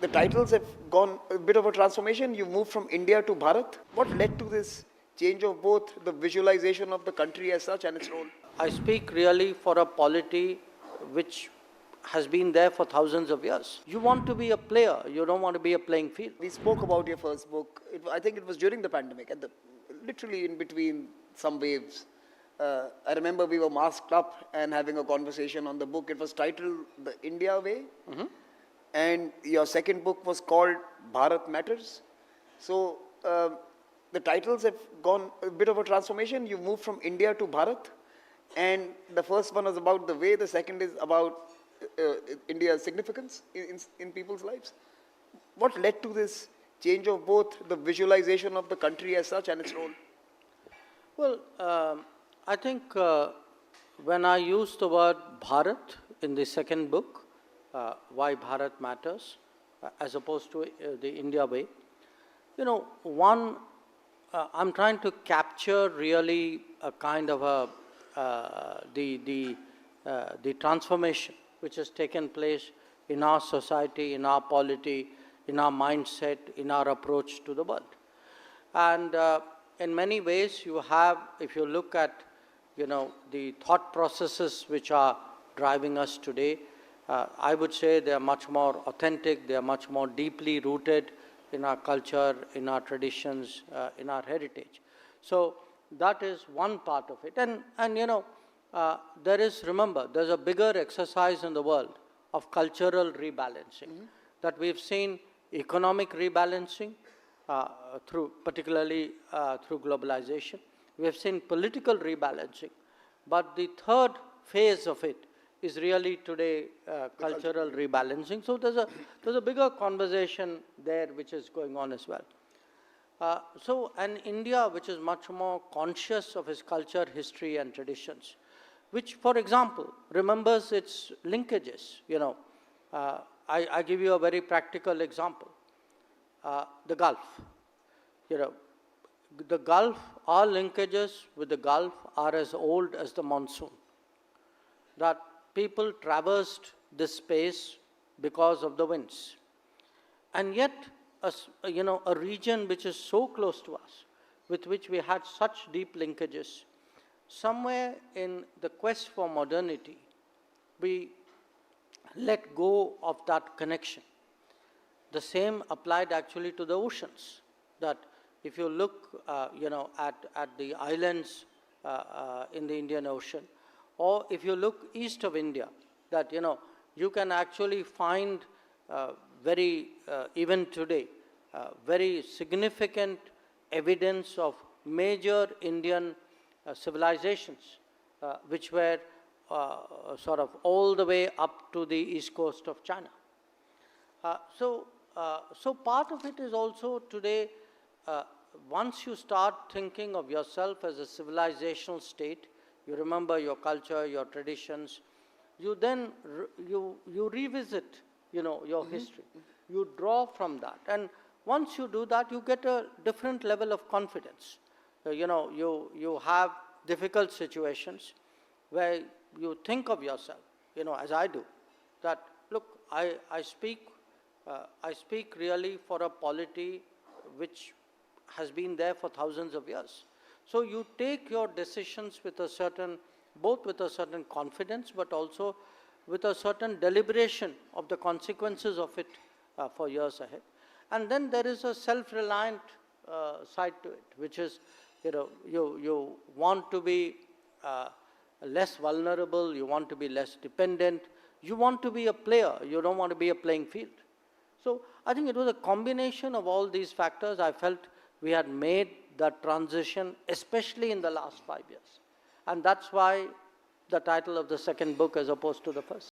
The titles have gone a bit of a transformation. You moved from India to Bharat. What led to this change of both the visualization of the country as such and its role? I speak really for a polity which has been there for thousands of years. You want to be a player, you don't want to be a playing field. We spoke about your first book. I think it was during the pandemic, literally in between some waves. I remember we were masked up and having a conversation on the book. It was titled The India Way. Mm-hmm. And your second book was called Bharat Matters. So the titles have gone a bit of a transformation. You moved from India to Bharat. And the first one was about the way. The second is about India's significance in people's lives. What led to this change of both the visualization of the country as such and its role? Well, I think when I used the word Bharat in the second book, Why Bharat Matters, as opposed to the India Way, I'm trying to capture really a kind of the transformation which has taken place in our society, in our polity, in our mindset, in our approach to the world. And in many ways you have, if you look at, the thought processes which are driving us today, I would say they are much more authentic, they are much more deeply rooted in our culture, in our traditions, in our heritage. So that is one part of it. And remember, there's a bigger exercise in the world of cultural rebalancing, that we've seen economic rebalancing particularly through globalization. We have seen political rebalancing, but the third phase of it is really today cultural rebalancing. So there's a bigger conversation there which is going on as well. And India, which is much more conscious of its culture, history and traditions, which, for example, remembers its linkages. I give you a very practical example. The Gulf. The Gulf, our linkages with the Gulf are as old as the monsoon. That people traversed this space because of the winds. And yet, a region which is so close to us, with which we had such deep linkages, somewhere in the quest for modernity, we let go of that connection. The same applied actually to the oceans, that if you look at the islands in the Indian Ocean, or if you look east of India, that you can actually find even today, very significant evidence of major Indian civilizations which were sort of all the way up to the east coast of China. So part of it is also today, once you start thinking of yourself as a civilizational state, you remember your culture, your traditions, you then you revisit your history. You draw from that, and once you do that, you get a different level of confidence. You have difficult situations where you think of yourself, as I do, that look, I speak really for a polity which has been there for thousands of years. So you take your decisions both with a certain confidence, but also with a certain deliberation of the consequences of it for years ahead. And then there is a self-reliant side to it, which is, you want to be less vulnerable, you want to be less dependent, you want to be a player, you don't want to be a playing field. So I think it was a combination of all these factors. I felt we had made that transition, especially in the last 5 years. And that's why the title of the second book as opposed to the first.